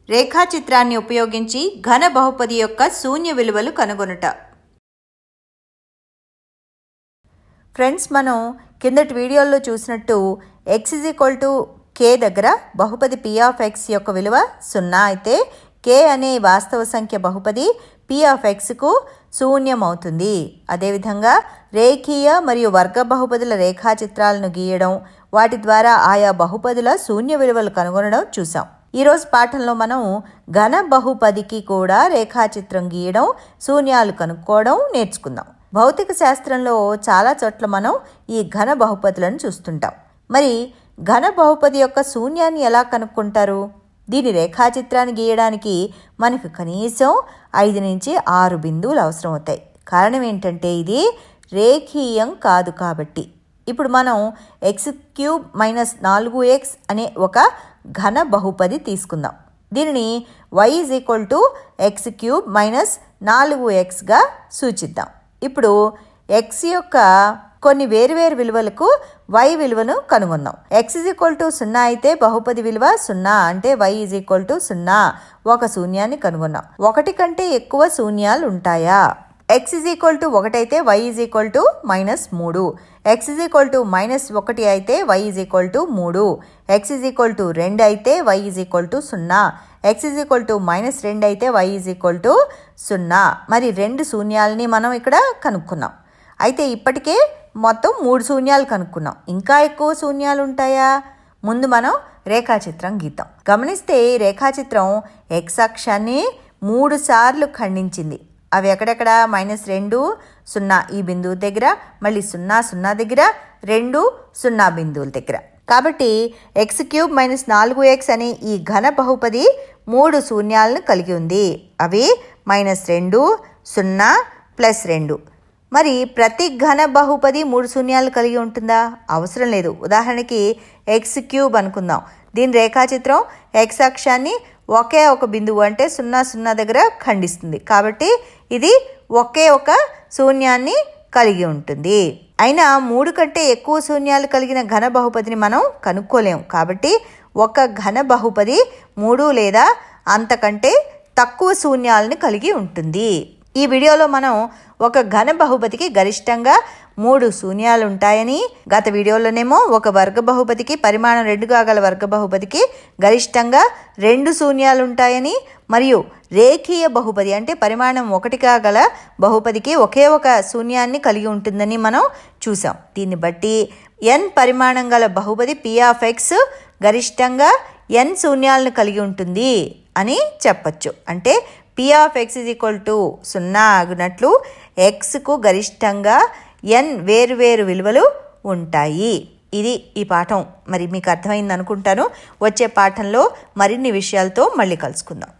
రేఖాచిత్రాన్ని ఉపయోగించి ఘన బహుపది యొక్క శూన్య విలువలు కనుగొనుట. ఫ్రెండ్స్, మనం కిందటి వీడియోలో చూసినట్టు x k దగ్గర బహుపది p(x) యొక్క విలువ 0 అయితే k అనే వాస్తవ సంఖ్య బహుపది p(x)కు శూన్యమవుతుంది. అదేవిధంగా రేఖీయ మరియు వర్గ బహుపదుల రేఖాచిత్రాలను గీయడం, వాటి ద్వారా ఆయా బహుపదుల శూన్య విలువలు కనుగొనడం చూసాం. ఈరోజు పాఠంలో మనం ఘన బహుపదికి కూడా రేఖాచిత్రం గీయడం, శూన్యాలు కనుక్కోవడం నేర్చుకుందాం. భౌతిక శాస్త్రంలో చాలా చోట్ల మనం ఈ ఘన బహుపదులను చూస్తుంటాం. మరి ఘన బహుపది యొక్క శూన్యాన్ని ఎలా కనుక్కుంటారు? దీని రేఖాచిత్రాన్ని గీయడానికి మనకు కనీసం 5 నుంచి 6 బిందువులు అవసరం అవుతాయి. కారణం ఏంటంటే ఇది రేఖీయం కాదు కాబట్టి. ఇప్పుడు మనం x³ - 4x అనే ఒక ఘన బహుపది తీసుకుందాం. దీనిని y x³ - 4xగా సూచిద్దాం. ఇప్పుడు x యొక్క కొన్ని వేరువేరు విలువలకు y విలువను కనుగొందాం. x 0 అయితే బహుపది విలువ 0 అంటే y 0. ఒక శూన్యాన్ని కనుగొన్నాం. 1 కంటే ఎక్కువ శూన్యాలు ఉంటాయా? x 1 అయితే y -3, x -1 అయితే y 3, x 2 అయితే y 0, x -2 అయితే y 0. మరి 2 శూన్యాలని మనం ఇక్కడ కనుక్కున్నాం. అయితే ఇప్పటికే మొత్తం 3 శూన్యాలు కనుక్కున్నాం. ఇంకా ఎక్కువ శూన్యాలు ఉంటాయా? ముందు మనం రేఖాచిత్రం గీద్దాం. గమనిస్తే ఈ రేఖాచిత్రం x అక్షాన్ని 3 సార్లు ఖండించింది. అవి ఎక్కడెక్కడ? -2, 0 ఈ బిందువు దగ్గర, మళ్ళీ 0, 0 దగ్గర, 2, 0 బిందువుల దగ్గర. కాబట్టి x³ - 4x అనే ఈ ఘన బహుపది 3 శూన్యాలను కలిగి ఉంది. అవి -2, 0, +2. మరి ప్రతి ఘన బహుపది 3 శూన్యాలు కలిగి ఉంటుందా? అవసరం లేదు. ఉదాహరణకి x³ అనుకుందాం. దీని రేఖాచిత్రం x అక్షాన్ని ఒకే ఒక బిందువు అంటే 0, 0 దగ్గర ఖండిస్తుంది. కాబట్టి ఇది ఒకే ఒక శూన్యాన్ని కలిగి ఉంటుంది. అయినా 3 కంటే ఎక్కువ శూన్యాలు కలిగిన ఘన బహుపదిని మనం కనుక్కోలేము. కాబట్టి ఒక ఘన బహుపది 3 లేదా అంతకంటే తక్కువ శూన్యాలను కలిగి ఉంటుంది. ఈ వీడియోలో మనం ఒక ఘన బహుపదికి గరిష్టంగా 3 శూన్యాలు ఉంటాయని, గత వీడియోలోనేమో ఒక వర్గ బహుపదికి పరిమాణం 2గా గల వర్గ బహుపదికి గరిష్టంగా 2 శూన్యాలు ఉంటాయని, మరియు రేఖీయ బహుపది అంటే పరిమాణం 1గా గల బహుపదికి ఒకే ఒక శూన్యాన్ని కలిగి ఉంటుందని మనం చూసాం. దీన్ని బట్టి n పరిమాణం గల బహుపది p(x) గరిష్టంగా n శూన్యాలను కలిగి ఉంటుంది అని చెప్పచ్చు. అంటే p(x) 0 ఆగినట్లు xకు గరిష్టంగా n వేరువేరు విలువలు ఉంటాయి. ఇది ఈ పాఠం. మరి మీకు అర్థమైంది అనుకుంటాను. వచ్చే పాఠంలో మరిన్ని విషయాలతో మళ్ళీ కలుసుకుందాం.